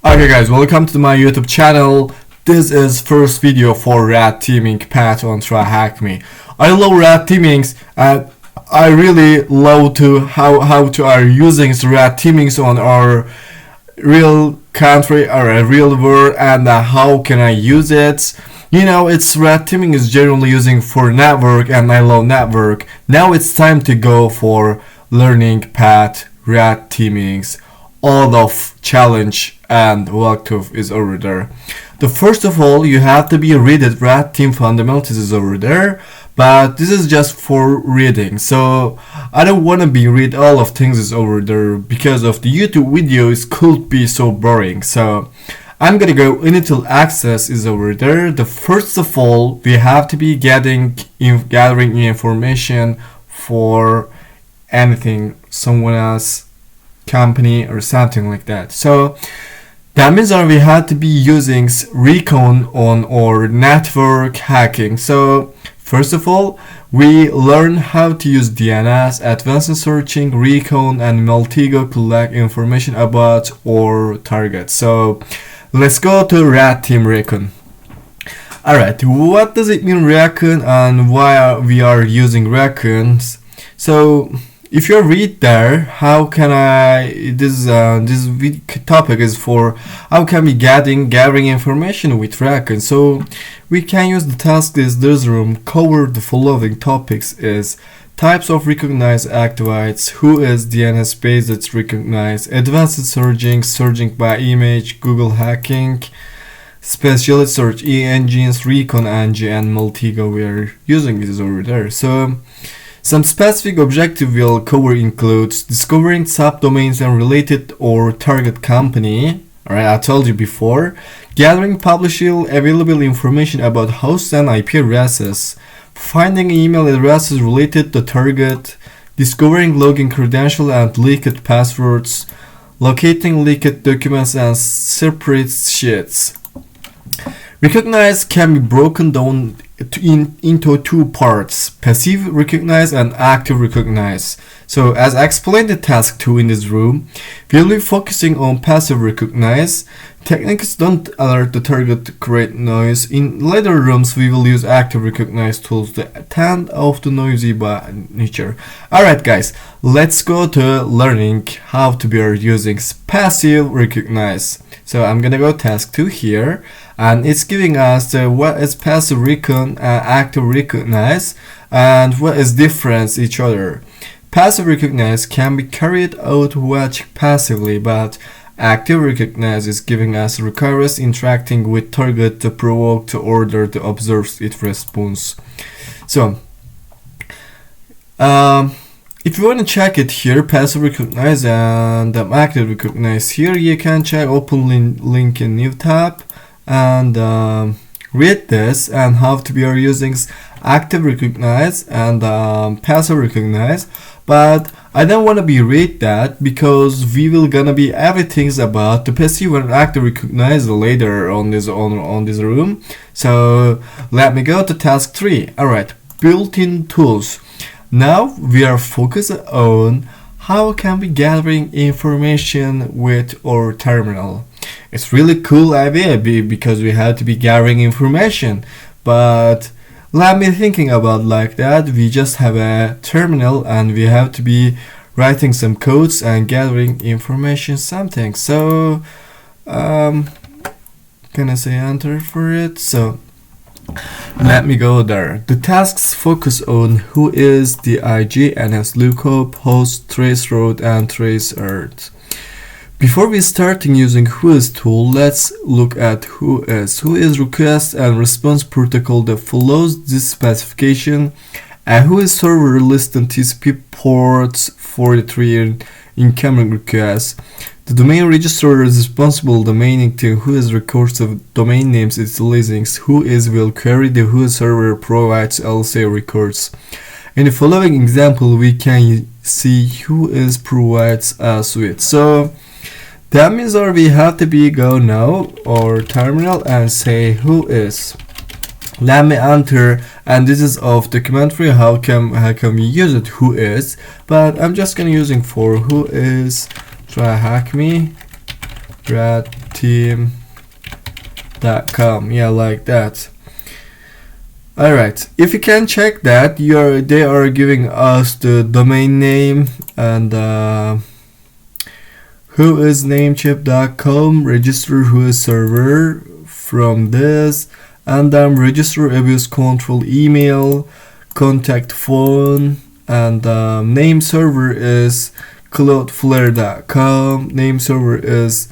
Okay guys, welcome to my YouTube channel. This is first video for red teaming path on TryHackMe. I love red teamings and I really love to how to are using red teamings on our real country or a real world, and how can I use it. You know, it's red teaming is generally using for network and I love network. Now it's time to go for learning path red teamings. All of challenge and walkthrough is over there. The first of all, you have to be read it. Red team fundamentals is over there, but this is just for reading. So I don't want to be read all of things is over there because of the YouTube videos could be so boring. So I'm gonna go initial access is over there. The first of all, we have to be gathering information for anything, someone else, company or something like that. So that means that we have to be using Recon on our network hacking. So first of all, we learn how to use DNS, advanced searching, Recon and Maltego collect information about our target. So let's go to red team Recon. Alright, what does it mean Recon and why we are using Recons? So if you read there, how can I, this topic is for how can we gathering information with Recon. So we can use the task is this room cover the following topics is types of recognized activities, who is DNS based that's recognized, advanced searching by image, Google hacking, specialist search engines, Recon engine and Maltego we are using is over there. So some specific objective we'll cover includes discovering subdomains and related or target company. Alright, I told you before. Gathering publicly available information about hosts and IP addresses. Finding email addresses related to target. Discovering login credentials and leaked passwords. Locating leaked documents and separate sheets. Recognize can be broken down into two parts, passive recognize and active recognize. So as I explained in task 2 in this room, we'll be focusing on passive recognize. Techniques don't alert the target to create noise. In later rooms we will use active recognize tools to attend off the noisy by nature. Alright guys, let's go to learning how to be using passive recognize. So I'm gonna go task 2 here, and it's giving us what is passive recon and active recognize and what is difference each other. Passive recognize can be carried out passively, but active recognize is giving us recurrence interacting with target to provoke to order to observe its response. So if you want to check it here, passive recognize and active recognize, here you can check open link in new tab and read this and how to be using active recognize and passive recognize. But I don't want to be read that because we will gonna be everything's about the passive and active recognize later on this room. So let me go to task 3. Alright, built-in tools. Now we are focused on how can we gathering information with our terminal. It's really cool idea because we have to be gathering information, but let me thinking about like that. We just have a terminal and we have to be writing some codes and gathering information something. So can I say enter for it? So let me go there. The tasks focus on who is the IG, NS lookup, host, trace route, and trace earth. Before we starting using whois tool, let's look at whois. Whois request and response protocol that follows this specification. And whois server list and TCP ports 43 incoming requests. The domain registrar is responsible domaining to whois records of domain names its listings. Whois will query the whois server provides LSA records. In the following example, we can see whois provides us with. So that means that we have to be go now or terminal and say whois. Let me enter, and this is of documentary how can we use it whois, but I'm just gonna using for whois TryHackMe red team.com. Yeah, like that. Alright, if you can check that, they are giving us the domain name and who is namecheap.com, register who is server from this, and then register abuse control email, contact phone, and name server is cloudflare.com, name server is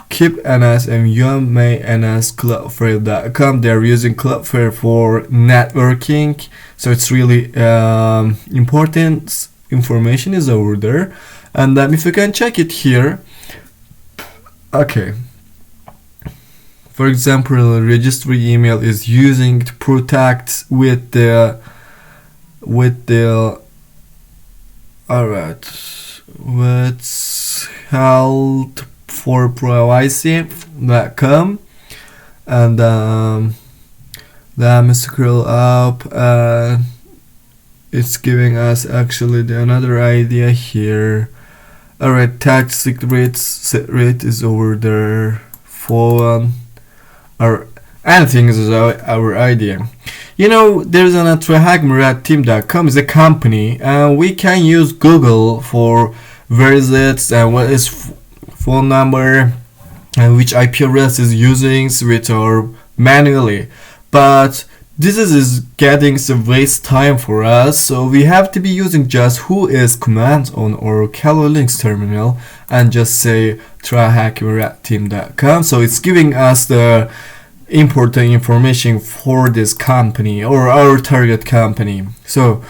keepnsmumay.cloudflare.com. They're using Cloudflare for networking, so it's really important information is over there. And if you can check it here, okay. For example, registry email is using to protect with the alright, with health for privacy.com, and let me scroll up, it's giving us actually another idea here. Alright, tax secret rate is over there, phone or anything is our idea. You know, there's an TryHackMe.team.com is a company, and we can use Google for visits and what is phone number and which IP address is using with our manually, but this is getting some waste time for us, so we have to be using just who is command on our Hello Linux terminal and just say TryHackMe.team.com, so it's giving us the important information for this company or our target company. So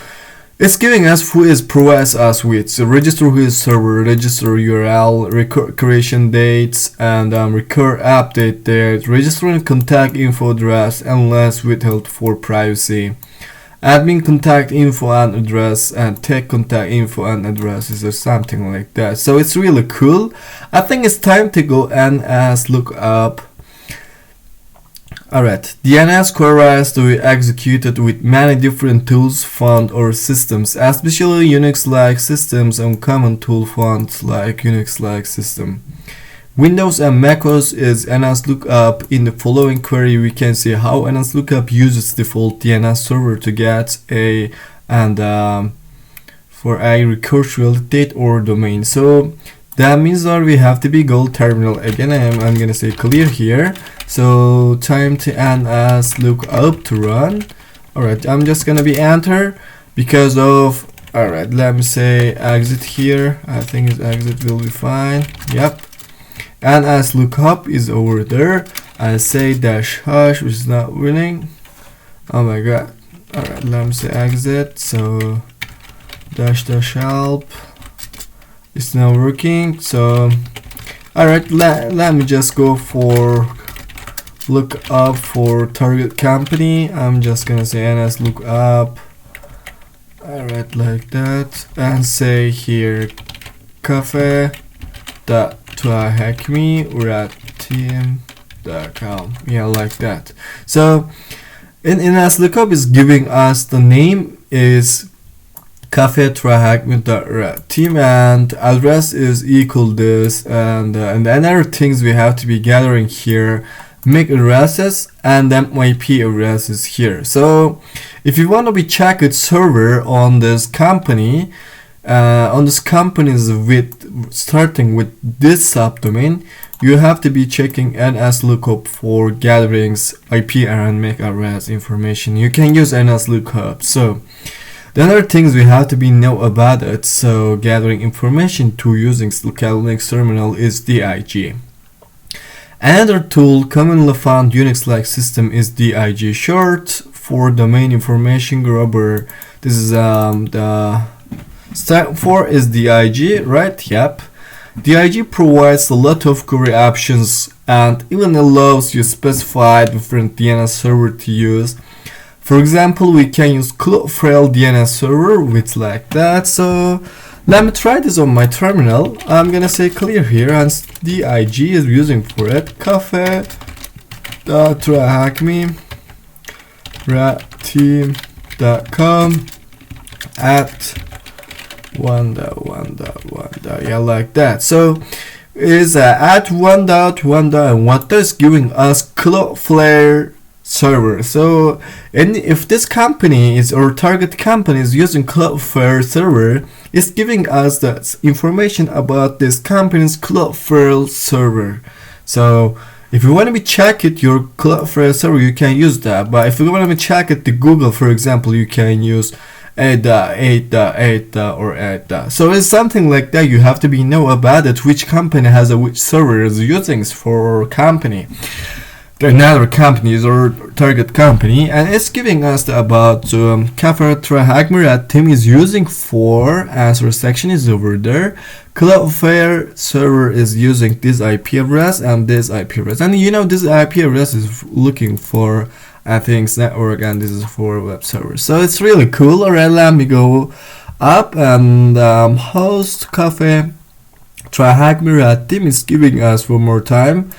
it's giving us who is provides us with, so register who is server, register URL, record creation dates, and record update date, register and contact info address unless withheld for privacy, admin contact info and address, and tech contact info and addresses or something like that. So it's really cool. I think it's time to go and look up. Alright, DNS queries to be executed with many different tools found or systems, especially Unix-like systems and common tool found like Unix-like system. Windows and macOS is NSLOOKUP. In the following query we can see how NSLOOKUP uses default DNS server to get a for a recursive date or domain. So that means that we have to be go terminal again. I'm gonna say clear here. So time to NSLOOKUP to run. Alright, I'm just gonna be enter because of, alright, let me say exit here. I think his exit will be fine. Yep. NSLOOKUP is over there. I say dash hash, which is not winning. Oh my god. Alright, let me say exit. So dash help. It's not working. So alright, let me just go for look up for target company. I'm just gonna say NSLOOKUP. Alright, like that, and say here cafe.tryhackme.team.com. Yeah, like that. So in NSLOOKUP is giving us the name is cafe.tryhackme.team and address is equal this, and other things we have to be gathering here, MAC addresses and IP addresses here. So if you want to be check its server on this company, with starting with this subdomain, you have to be checking NSLOOKUP for gatherings IP and MAC address information. You can use NSLOOKUP. So the other things we have to be know about it, so gathering information to using local Linux terminal is DIG. Another tool commonly found Unix-like system is DIG, short for domain information grabber. This is the step 4 is DIG, right? Yep. DIG provides a lot of query options and even allows you specify different DNS server to use. For example, we can use Cloudflare DNS server with like that. So let me try this on my terminal. I'm gonna say clear here and DIG is using for it cafe.tryhackme.team.com at 1.1.1. Yeah, like that. So is at 1.1. And what is giving us Cloudflare server. So, and if this company is or target company is using Cloudflare server, it's giving us the information about this company's Cloudflare server. So if you want to be check it your Cloudflare server, you can use that. But if you want to be check it to Google, for example, you can use 8.8 or 8. So it's something like that. You have to be know about it, which company has a which server is using for company. Another companies or target company, and it's giving us about Cafe TryHackMe that team is using for answer section is over there. Cloudflare server is using this IP address and this IP address, and you know this IP address is looking for I think network, and this is for web server. So it's really cool. Alright, let me go up and host Cafe TryHackMe that team is giving us one more time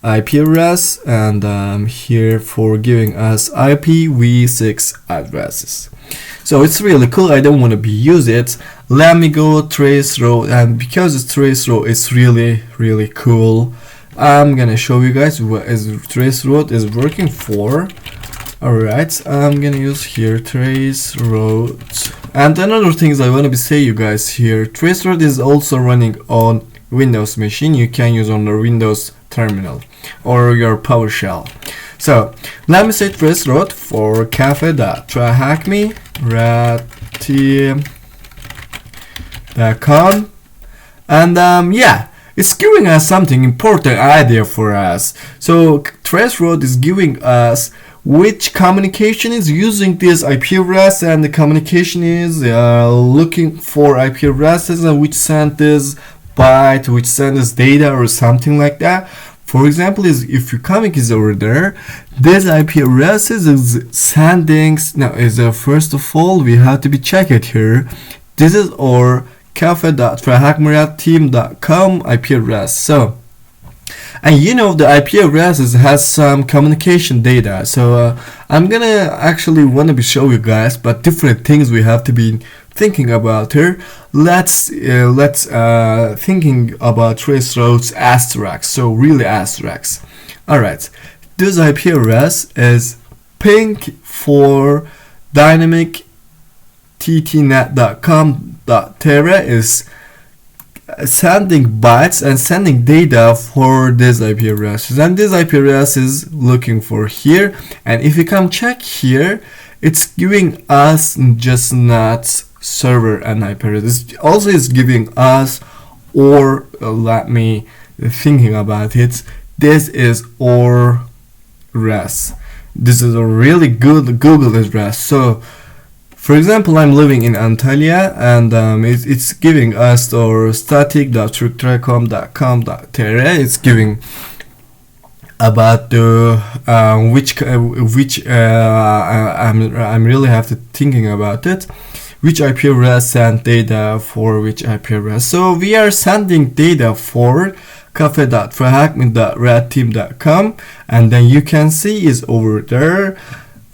IP address, and here for giving us IPv6 addresses. So it's really cool. I don't want to be use it. Let me go trace route, and because it's trace route, it's really cool. I'm gonna show you guys what is trace route is working for. Alright, I'm gonna use here trace route, and another things I want to be say you guys here. Trace route is also running on Windows machine. You can use on the Windows terminal or your PowerShell. So let me say trace route for cafe.tryhackme.com, and yeah, it's giving us something important idea for us. So trace route is giving us which communication is using this IP address, and the communication is looking for IP addresses and which send this byte, which send us data or something like that. For example, is if your comic is over there, this IP address is sending. Now, first of all, we have to be check it here. This is our cafe.tryhackme.team.com IP address. So, and you know the IP addresses has some communication data. So I'm gonna actually want to be show you guys, but different things we have to be thinking about here. Let's thinking about trace routes asterisks. So really asterisks. All right, this IP address is pink for dynamic ttnet.com.tera is sending bytes and sending data for this IP addresses, and this IP address is looking for here. And if you come check here, it's giving us just not server and IP address. It also is giving us, or let me thinking about it, this is our address. This is a really good Google address. So for example, I'm living in Antalya, and it's giving us our static.trictracom.com.tr. It's giving about the I'm really have to thinking about it. Which IP address send data for which IP address? So we are sending data for cafe.tryhackme.redteam.com, and then you can see is over there.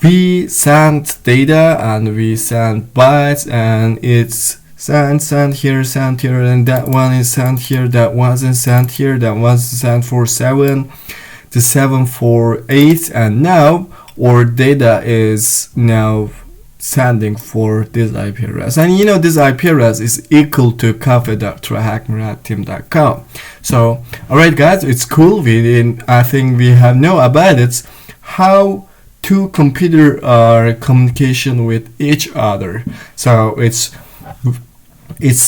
We send data and we send bytes, and it's send here, and that one is sent here, that wasn't sent here, that was sent for 7, the 7 for 8, and now our data is now sending for this IP address. And you know this IP address is equal to cafe.tryhackme.team.com. So alright guys, it's cool. I think we have know about it, how two computers are communication with each other. So it's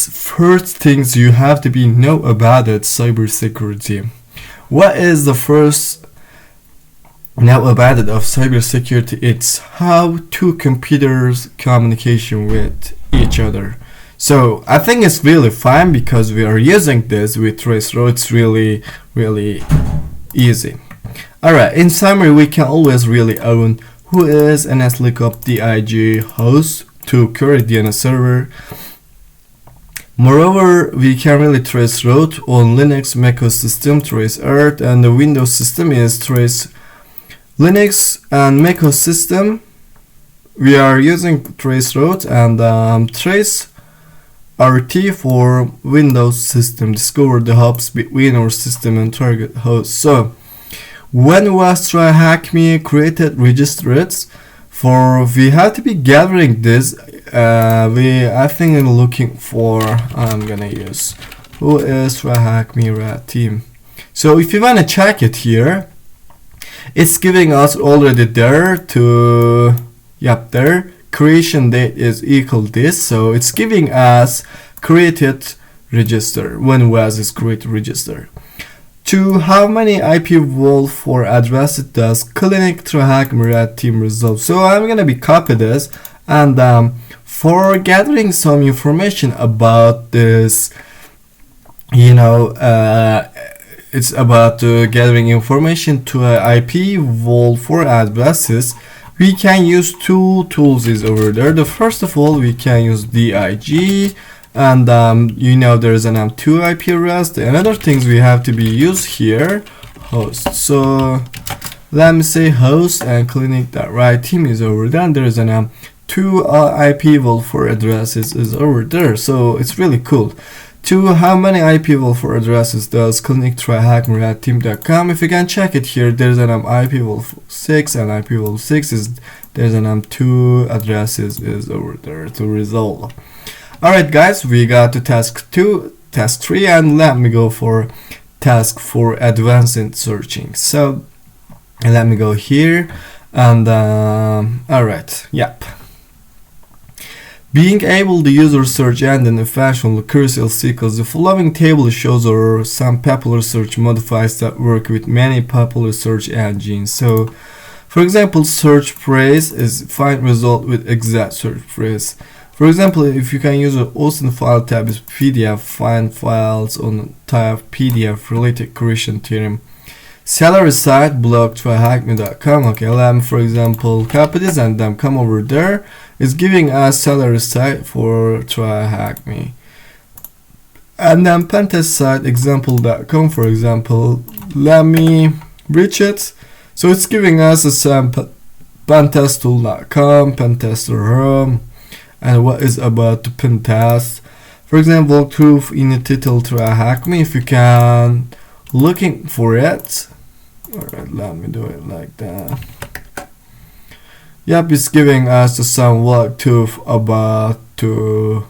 first things you have to be know about it, cybersecurity. What is the first know about it of cybersecurity? It's how two computers communication with each other. So I think it's really fine because we are using this with trace route. It's really easy. Alright, in summary, we can always really own who is NS lookup dig host to current DNS server. Moreover, we can really trace route on Linux, Mac OS system, trace Earth, and the Windows system is trace Linux and Mac OS system. We are using trace route and trace RT for Windows system. Discover the hubs between our system and target host. So when was TryHackMe created registers for, we have to be gathering this. I think I'm looking for, I'm gonna use who is TryHackMe red team. So if you want to check it here, it's giving us already there to, yep, there creation date is equal this, so it's giving us created register. When was this created register? To how many IP vault for address it does clinic TryHackMe red team resolve. So I'm gonna be copy this, and for gathering some information about this, it's about gathering information to IP vault for addresses. We can use two tools is over there. The first of all, we can use dig, and there's an two IP address. The another things we have to be used here, host. So let me say host and clinic that right team is over there. And there's an two IP vault for addresses is over there. So it's really cool. To how many IP vault for addresses does clinic TryHackMe@team.com? If you can check it here, there's an IP vault 6 and IP vault 6 is there's an two addresses is over there to resolve. Alright guys, we got to task 2, task 3, and let me go for task 4, advanced searching. So let me go here, and alright, yep. Being able to use our search engine in fashion crucial sequence, the following table shows our some popular search modifiers that work with many popular search engines. So, for example, search phrase is find result with exact search phrase. For example, if you can use an OSINT file tab is PDF, find files on type PDF related correction theorem. Salary site blog TryHackMe.com. Okay, let me for example copy this and then come over there. It's giving us salary site for TryHackMe. And then pentest site example.com, for example. Let me reach it. So it's giving us a sample pentesttool.com, pentester home, and what is about to pentest. For example, proof in the title TryHackMe. If you can looking for it. Alright, let me do it like that. Yep, it's giving us some walkthrough about to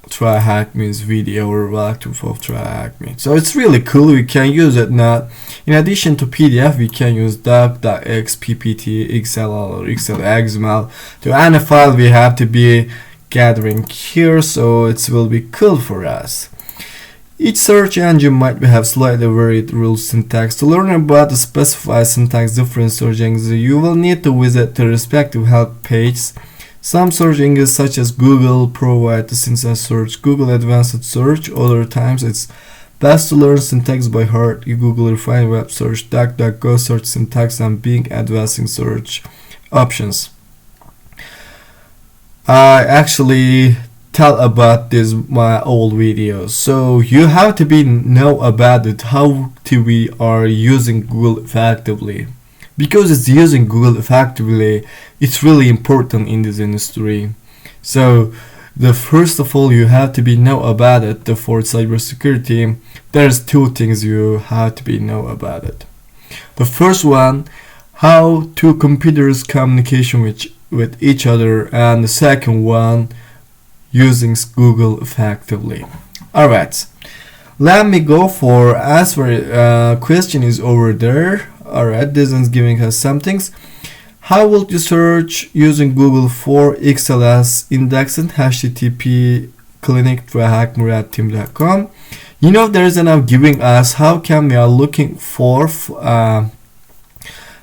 TryHackMe's video or walkthrough of TryHackMe. So it's really cool. We can use it now. In addition to PDF, we can use doc.x, ppt, xlr, or xlxml. To any file we have to be gathering here, so it will be cool for us. Each search engine might have slightly varied rules syntax. To learn about the specified syntax different search engines, you will need to visit the respective help pages. Some search engines such as Google provide the syntax search, Google advanced search. Other times it's best to learn syntax by heart. Google refined web search, DuckDuckGo search syntax, and Bing advanced search options. I actually tell about this my old videos, so you have to be know about it how to we are using Google effectively, because it's using Google effectively it's really important in this industry. So the first of all you have to be know about it. For cybersecurity there's two things you have to be know about it. The first one, how two computers communication with each other, and the second one, using Google effectively. Alright, let me go for answer question is over there. Alright, this is giving us some things. How would you search using Google for XLS indexed HTTP clinic TryHackMe@team.com? There's enough giving us how can we are looking for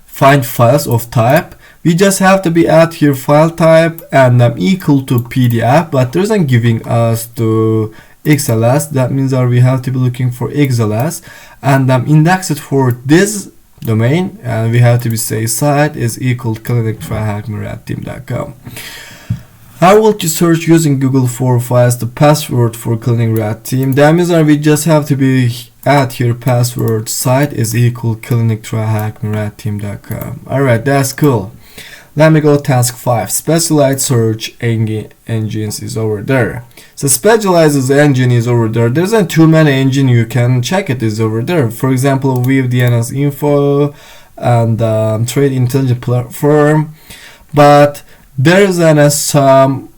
find files of type. We just have to be at here file type and equal to PDF, but there isn't giving us to XLS. That means that we have to be looking for XLS and index it for this domain, and we have to be say site is equal to clinic TryHackMe@team.com. How would you search using Google for files the password for clinic.team? That means that we just have to be at here password site is equal to clinic TryHackMe@team.com. Alright, that's cool. Let me go task 5. Specialized search engines is over there. So specialized engine is over there. There's not too many engine you can check it is over there. For example, with DNS info and trade intelligence platform. But there's some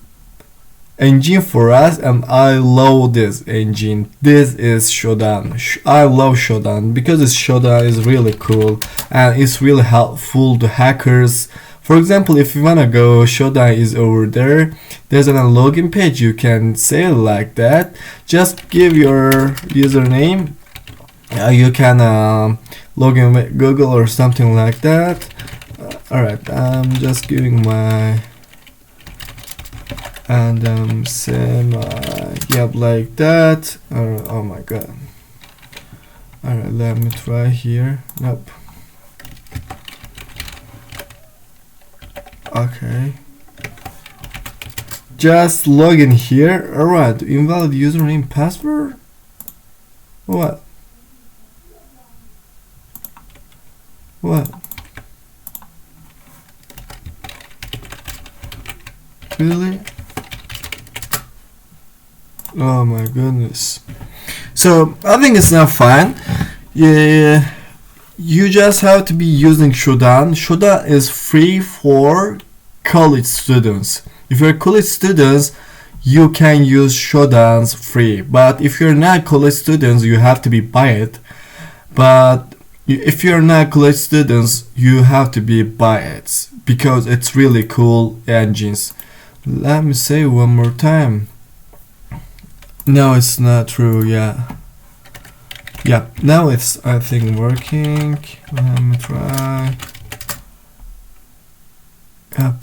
engine for us, and I love this engine. This is Shodan. I love Shodan because this Shodan is really cool and it's really helpful to hackers. For example, if you wanna go, Shodan is over there. There's a login page. You can say it like that. Just give your username. You can log in with Google or something like that. Alright, I'm just giving my and say my yep, like that. Oh my god. Alright, let me try here. Nope. Okay, just log in here. Alright, invalid username password. What really? Oh my goodness. So I think it's not fine. Yeah, you just have to be using Shodan. Shodan is free for college students. If you're college students, you can use Shodans free. But if you're not college students, you have to buy it. But if you're not college students, you have to buy it because it's really cool engines. Let me say one more time. No, it's not true. Yeah, now it's, I think, working. Let me try. Yep.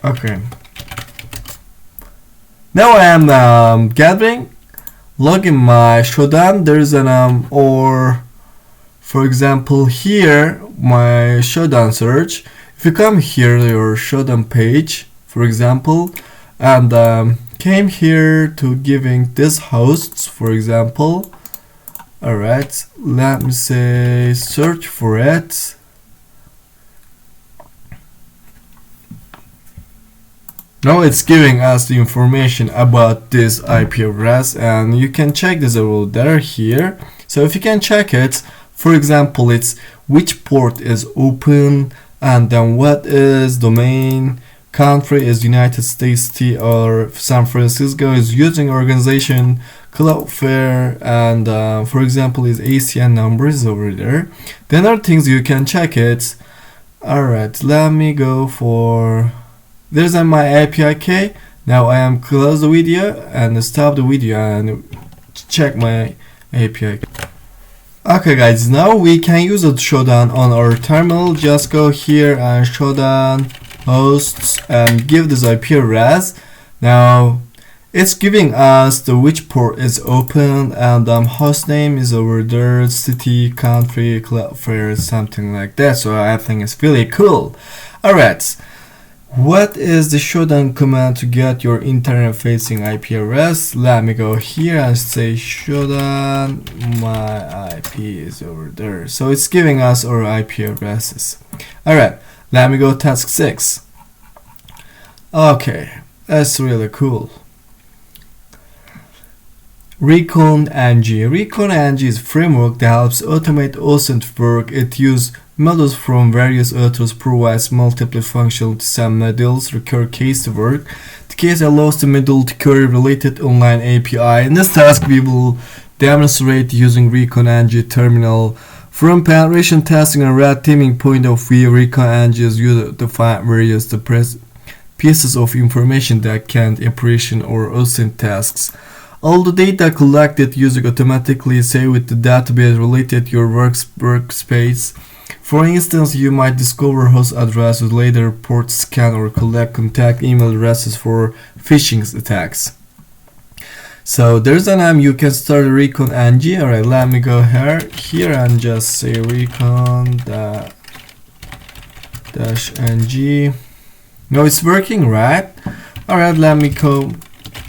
Okay, now I am gathering, logging my Shodan. There's an or for example here my Shodan search. If you come here, your Shodan page, for example, and came here to giving this hosts, for example. Alright, let me say search for it. Now it's giving us the information about this IP address, and you can check this over there here. So if you can check it, for example, it's which port is open, and then what is domain, country is United States T or San Francisco, is using organization, Cloudflare, and for example is ACN numbers over there. Then other things you can check it. Alright, let me go for, there's my API key. Now I am close the video and stop the video and check my API key. Okay guys, now we can use a Shodan on our terminal. Just go here and Shodan hosts and give this IP address. Now it's giving us the which port is open, and host name is over there, city, country, Cloudflare, something like that. So I think it's really cool. Alright, what is the Shodan command to get your internet facing IP address? Let me go here and say Shodan, my IP is over there. So it's giving us our IP addresses. Alright, let me go task 6. Okay, that's really cool. Recon Recon is a framework that helps automate OSINT work. It uses models from various authors, provides multiple functions to some models, recur case to work. The case allows the model to query related online API. In this task, we will demonstrate using Recon terminal. From penetration testing and red teaming point of view, Recon is used to find various pieces of information that can't operation or OSINT tasks. All the data collected using automatically save with the database related to your workspace. For instance, you might discover host addresses, later port scan or collect contact email addresses for phishing attacks. So there's an you can start Recon ng. Alright, let me go here and just say Recon dash ng. No, it's working, right? Alright, let me come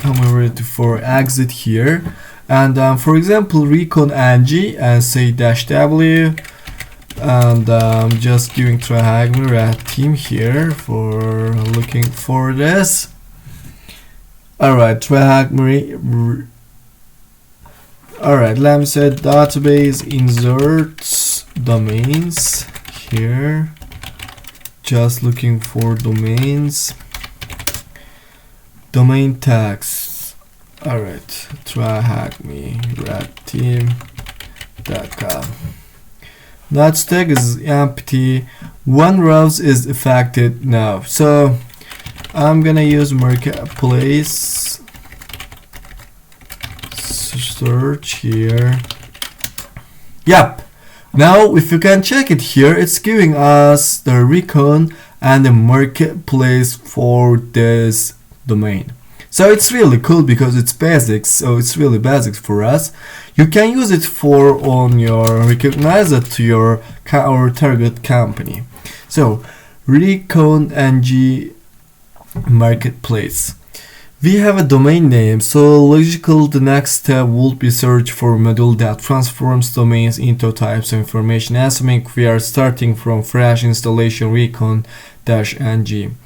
over for exit here, and for example Recon ng and say dash w and I'm just giving TryHackMe red team here for looking for this. Alright, TryHackMe. Alright, let me say database inserts domains here. Just looking for domains. Domain tags. Alright, TryHackMe red team.com. That tag is empty. One rouse is affected now. So I'm gonna use marketplace search here. Yep. Now if you can check it here, it's giving us the Recon and the marketplace for this domain. So it's really cool because it's basics, so it's really basics for us. You can use it for on your recognize it to your or target company. So Recon NG marketplace. We have a domain name, so logical the next step would be search for a module that transforms domains into types of information, assuming we are starting from fresh installation recon-ng.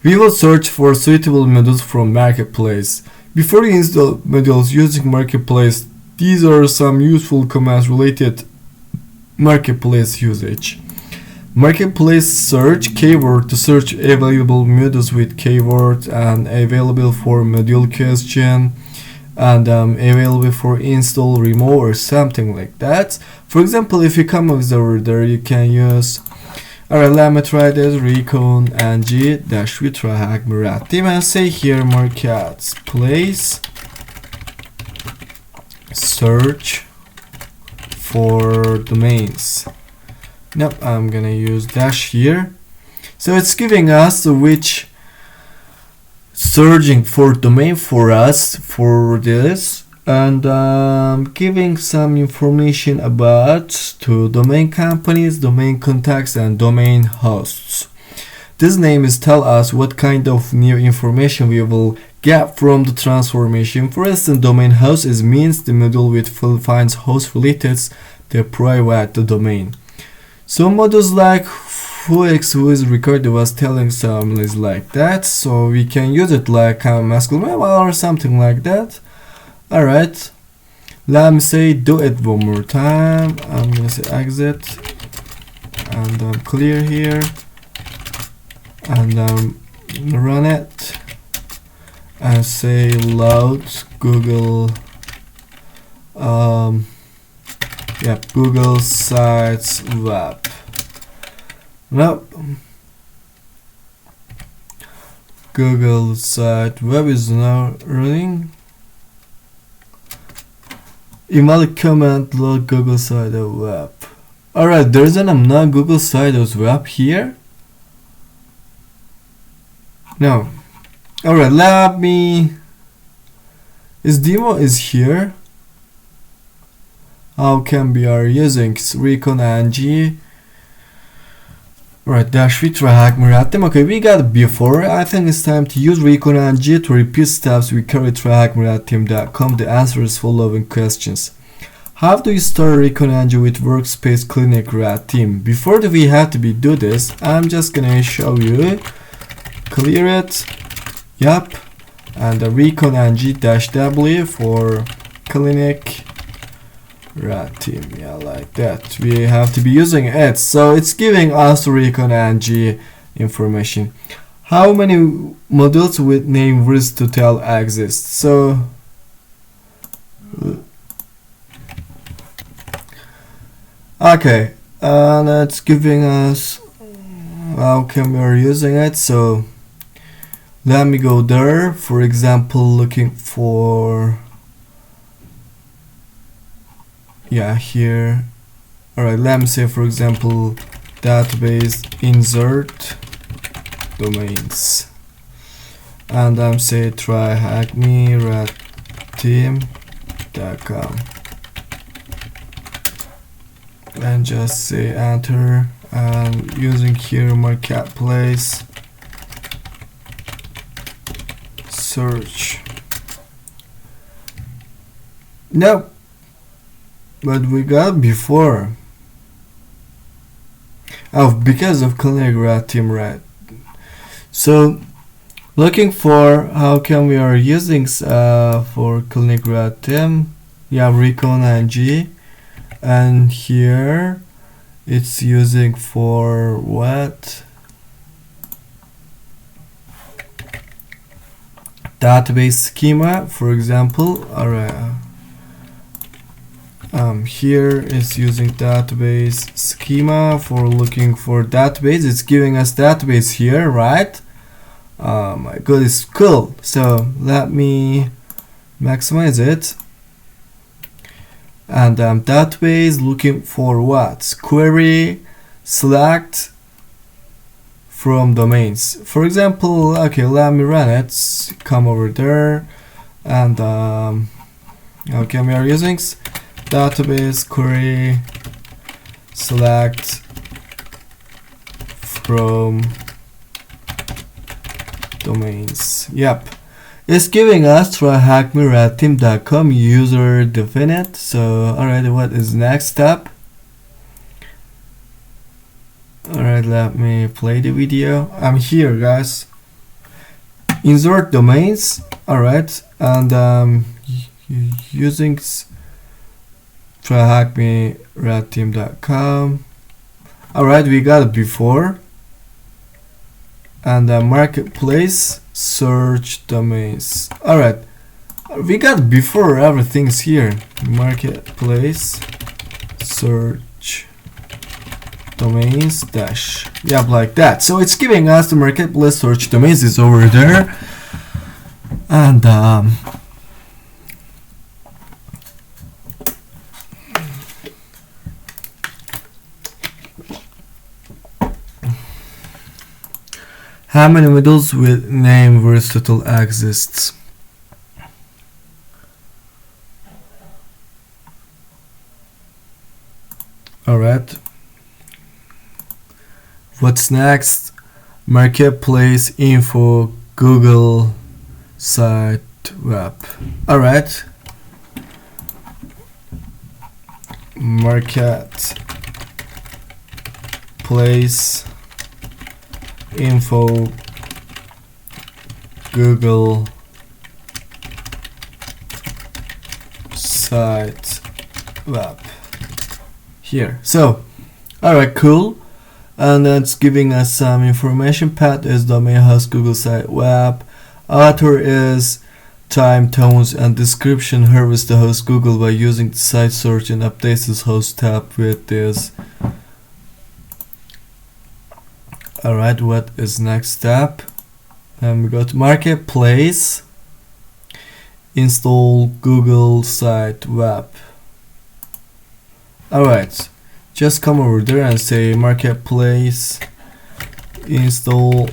We will search for suitable modules from marketplace. Before you install modules using marketplace, these are some useful commands related marketplace usage. Marketplace search keyword to search available modules with keyword and available for module question and available for install, remove or something like that. For example, if you come with the order, you can use. Alright, let me try this recon ng dash we TryHackMe red team and say here marketplace search for domains. Nope, I'm gonna use dash here. So it's giving us which searching for domain for us for this, and giving some information about to domain companies, domain contacts and domain hosts. This name is tell us what kind of new information we will get from the transformation. For instance, domain host is means the module which finds host related to private domain. Some modules like Fuix, who is recorded, was telling some is like that, so we can use it like masculine or something like that. Alright, let me say do it one more time. I'm gonna say exit and clear here and run it and say load Google Google Sites Web. Nope. Google Site Web is now running. Invalid command load Google Site Web. Alright, there's an non Google Site Web here. No. Alright, let me. Is demo is here. How can we are using Recon ng? Right, dash we TryHackMe red team. Okay, we got it before. I think it's time to use Recon ng to repeat steps we carry TryHackMe red team.com. The answer is following questions. How do you start Recon ng with workspace clinic red team? Before we have to do this, I'm just gonna show you. Clear it. Yep. And the Recon ng-w for clinic red team, yeah, like that. We have to be using it, so it's giving us Recon ng information. How many modules with name risk to tell exist? So okay, and it's giving us how come we're using it. So let me go there. For example, looking for here. Alright, let me say for example database insert domains and I'm say TryHackMe red team.com and just say enter and using here marketplace search. Nope. But we got before. because of clinic rat team, right? So looking for how come we are using for clinic rat team. Yeah, Recon ng, and here it's using for what? Database schema, for example. Alright. Here is using database schema for looking for database. It's giving us database here, right? My god, it's cool. So let me maximize it. And database looking for what? Query select from domains. For example, okay, let me run it. Come over there, and okay, we are using database query select from domains. Yep, it's giving us TryHackMe user definite. So alright, what is next step? Alright, let me play the video. I'm here, guys. Insert domains. Alright, and using TryHackMe.com. Alright, we got it before. And marketplace search domains. Alright, we got before everything's here. Marketplace search domains dash. Yep, like that. So it's giving us the marketplace search domains is over there. And how many modules with name versatile exists? Alright. What's next? Marketplace info Google site web. Alright. Marketplace info Google site web here. So alright, cool. And it's giving us some information. Path is domain host Google site web. Author is time, tones, and description. Harvest the host Google by using the site search and updates this host tab with this. Alright, what is next step? We go to marketplace, install Google site web. Alright, just come over there and say marketplace install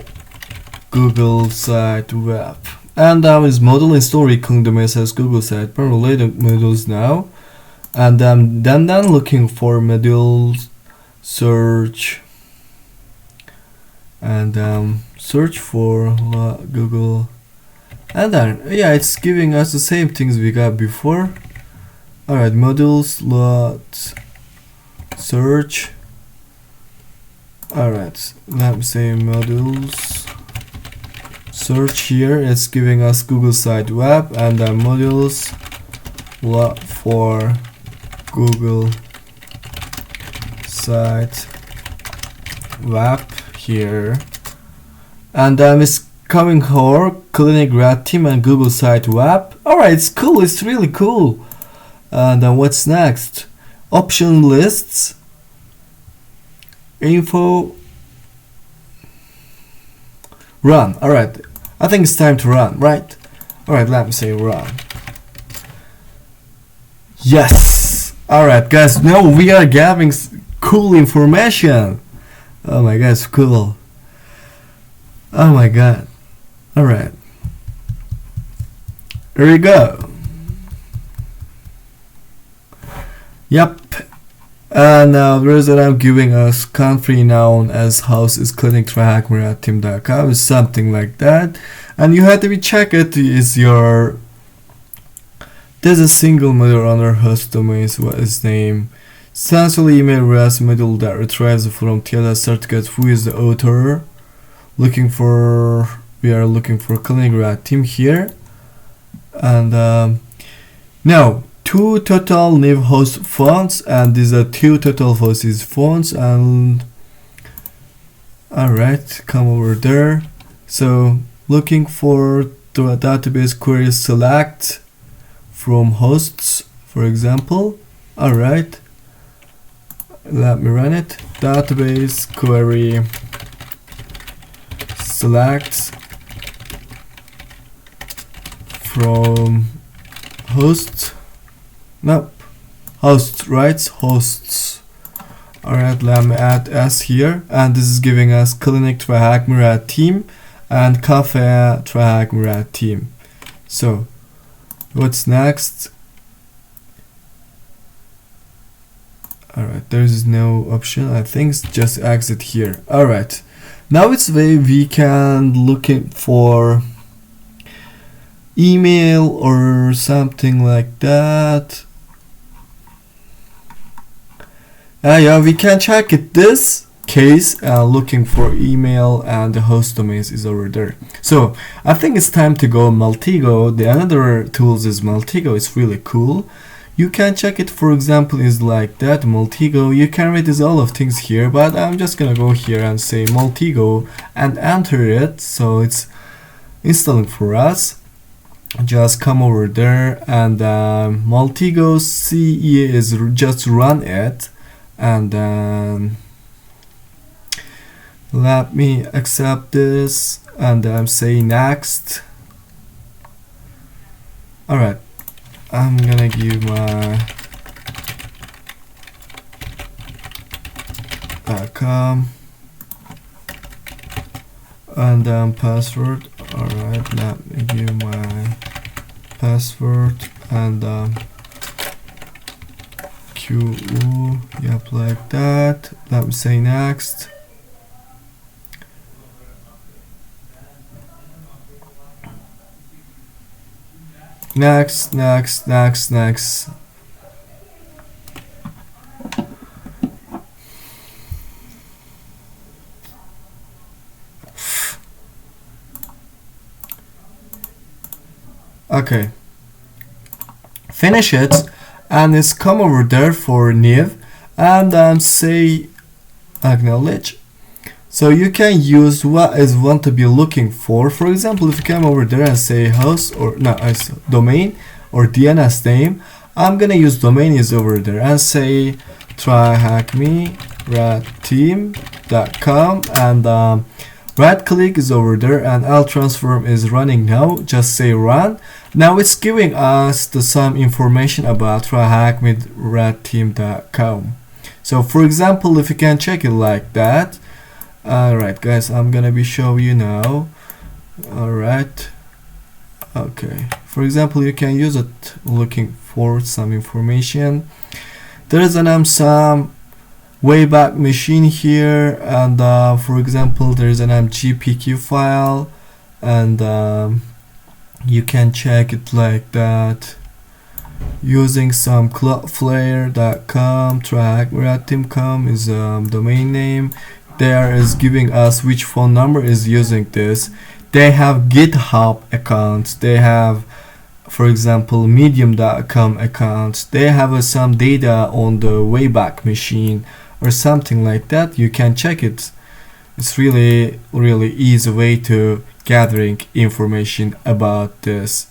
Google site web. And is model install Recon domain as Google site per related modules now. And then looking for modules search. And search for Google, and then yeah, it's giving us the same things we got before. Alright, modules lot search. Alright, let me say modules search. Here it's giving us Google site web, and then modules lot for Google site web here. And it's coming for clinic rat team and Google site web. Alright, it's cool, it's really cool. And then what's next? Option lists, info, run. Alright, I think it's time to run, right? Alright, let me say run. Yes! Alright guys, now we are getting cool information. Oh my god, it's cool. Oh my god. Alright. Here we go. Yep. And now the result I'm giving us country known as house is clinic TryHackMe.team.com is something like that. And you have to be check it is there's a single mother on our host domains, what is name, Sensible email address module that retrieves from TLS certificate who is the author. We are looking for clinic rat team here. And now 2 total new host phones, and these are 2 total hosts phones. And alright, come over there. So looking for the database query select from hosts, for example. Alright, let me run it. Database query select from hosts. Nope, hosts, right? Hosts. Alright, let me add S here, and this is giving us clinic TryHackMe rat team and cafe TryHackMe rat team. So what's next? Alright, there is no option. I think it's just exit here. Alright, now it's way we can looking for email or something like that. Yeah, we can check it. This case looking for email, and the host domains is over there. So I think it's time to go Maltego. The another tools is Maltego. It's really cool. You can check it, for example, is like that Maltego. You can read this all of things here, but I'm just gonna go here and say Maltego and enter it. So it's installing for us. Just come over there, and Maltego CE is just run it, and let me accept this, and I'm saying next. Alright, I'm gonna give my .com and password. Alright, let me give my password and QU, yep, like that. Let me say next. Next. Okay, finish it, and it's come over there for new, and say acknowledge. So you can use what is want to be looking for. For example, if you come over there and say host or no, domain or DNS name, I'm gonna use domain is over there and say TryHackMe.team.com, and right click is over there, and L transform is running now. Just say run. Now it's giving us some information about TryHackMe.team.com. So for example, if you can check it like that. Alright guys, I'm gonna be showing you now. Alright, okay, for example, you can use it looking for some information. There is some Wayback Machine here, and for example, there is an GPQ file, and you can check it like that using some cloudflare.com. TryHackMe.team.com is domain name. There is giving us which phone number is using this. They have GitHub accounts. They have, for example, medium.com accounts. They have some data on the Wayback Machine or something like that. You can check it. It's really easy way to gathering information about this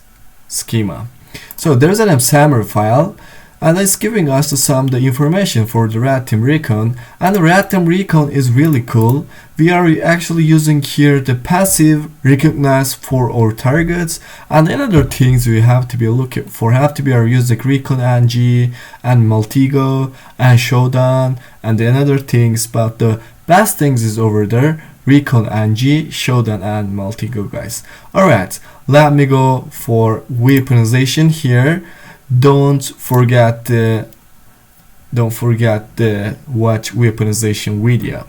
schema. So there's an XAML file, and it's giving us the information for the rat team Recon, and the rat team Recon is really cool. We are actually using here the passive recognize for our targets, and another things we have to be looking for are using Recon NG and Maltego and Showdown and another things, but the best things is over there Recon NG, Showdown and Maltego, guys. Alright, let me go for weaponization here. Don't forget the watch weaponization video.